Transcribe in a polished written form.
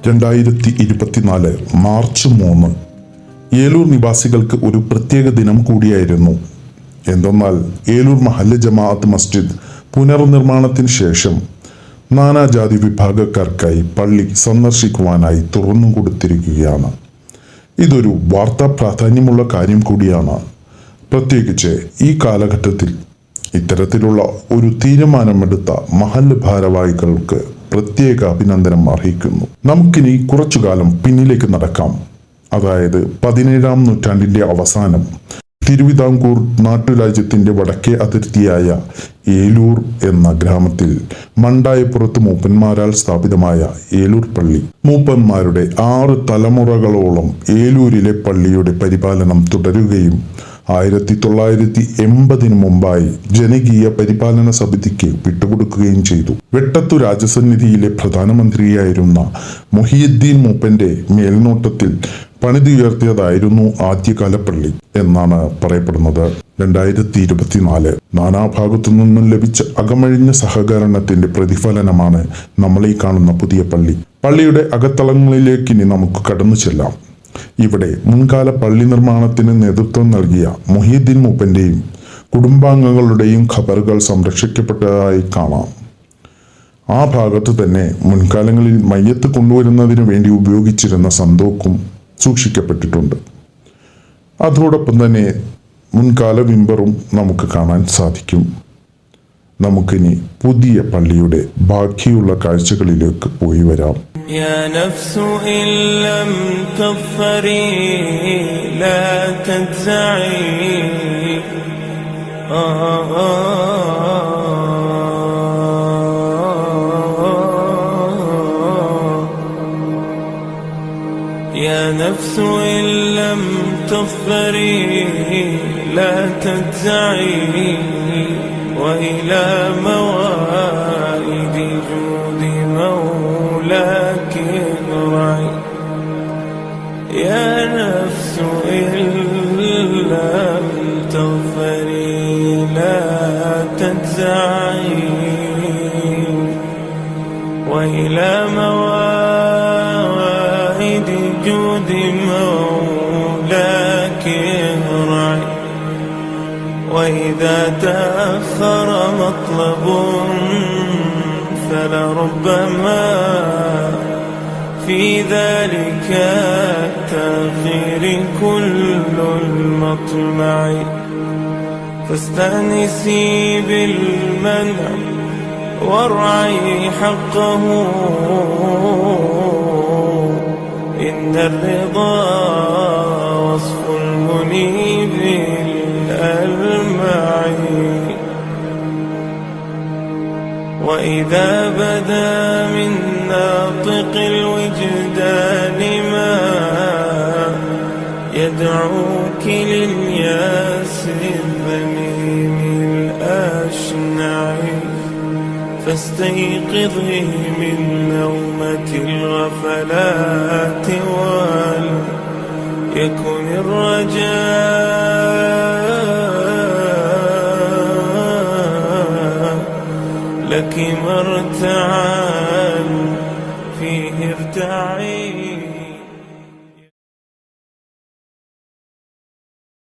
2024 മാർച്ച് 3 ഏലൂർ നിവാസികൾക്ക് ഒരു പ്രത്യേക ദിനം കൂടിയായിരുന്നു. എന്തെന്നാൽ ഏലൂർ മഹല്ല് ജമാഅത്ത് മസ്ജിദ് പുനർനിർമ്മാണത്തിന് ശേഷം നാനാജാതി വിഭാഗക്കാർക്കായി പള്ളി സന്ദർശിക്കുവാനായി തുറന്നുകൊടുത്തിരിക്കുകയാണ്. ഇതൊരു വാർത്താ പ്രാധാന്യമുള്ള കാര്യം കൂടിയാണ്. പ്രത്യേകിച്ച് ഈ കാലഘട്ടത്തിൽ ഇത്തരത്തിലുള്ള ഒരു തീരുമാനമെടുത്ത മഹല്ല് ഭാരവാഹികൾക്ക് പ്രത്യേക അഭിനന്ദനം അർഹിക്കുന്നു. നമുക്കിനി കുറച്ചുകാലം പിന്നിലേക്ക് നടക്കാം. അതായത് 17-ാം നൂറ്റാണ്ടിന്റെ അവസാനം തിരുവിതാംകൂർ നാട്ടുരാജ്യത്തിന്റെ വടക്കേ അതിർത്തിയായ ഏലൂർ എന്ന ഗ്രാമത്തിൽ മണ്ടായപ്പുറത്ത് മൂപ്പന്മാരാൽ സ്ഥാപിതമായ ഏലൂർ പള്ളി മൂപ്പന്മാരുടെ 6 തലമുറകളോളം ഏലൂരിലെ പള്ളിയുടെ പരിപാലനം തുടരുകയും 1980 മുമ്പായി ജനകീയ പരിപാലന സമിതിക്ക് വിട്ടുകൊടുക്കുകയും ചെയ്തു. വെട്ടത്തു രാജസന്നിധിയിലെ പ്രധാനമന്ത്രിയായിരുന്ന മുഹിയുദ്ദീൻ മൂപ്പന്റെ മേൽനോട്ടത്തിൽ പണിതുയർത്തിയതായിരുന്നു ആദ്യകാല പള്ളി എന്നാണ് പറയപ്പെടുന്നത്. 2024 നാനാഭാഗത്തു നിന്നും ലഭിച്ച അകമഴിഞ്ഞ സഹകരണത്തിന്റെ പ്രതിഫലനമാണ് നമ്മളീ കാണുന്ന പുതിയ പള്ളി. പള്ളിയുടെ അകത്തളങ്ങളിലേക്ക് ഇനി നമുക്ക് കടന്നു ചെല്ലാം. ഇവിടെ മുൻകാല പള്ളി നിർമ്മാണത്തിന് നേതൃത്വം നൽകിയ മുഹിയുദ്ദീൻ മൂപ്പന്റെയും കുടുംബാംഗങ്ങളുടെയും ഖബറുകൾ സംരക്ഷിക്കപ്പെട്ടതായി കാണാം. ആ ഭാഗത്ത് തന്നെ മുൻകാലങ്ങളിൽ മയ്യത്ത് കൊണ്ടുവരുന്നതിന് വേണ്ടി ഉപയോഗിച്ചിരുന്ന സന്തോക്കും സൂക്ഷിക്കപ്പെട്ടിട്ടുണ്ട്. അതോടൊപ്പം തന്നെ മുൻകാല മിമ്പറും നമുക്ക് കാണാൻ സാധിക്കും. നമുക്കിനി പുതിയ പള്ളിയുടെ ബാക്കിയുള്ള കാഴ്ചകളിലേക്ക് പോയി വരാം. يا نفس إن لم تظفري لا تجزعي يا نفس إن لم تظفري لا تجزعي وإلى موائد جود مولاك ارعي يا نفس إن لم تظفري لا تجزعي وإلى موائد جود مولاك ارعي وإذا تأخر مطلب فلربما في ذلك التأخير كل المطمع فاستأنسي بالمنع وارعي حقه إن الرضا وصف المنيب الألمعي وإذا بدا من ناطق الوجدان ما يدعوك للياس الذميم الأشنع فاستيقظي من نومة الغفلات وليكن الرجاء لك مرتعا فيه ارتعي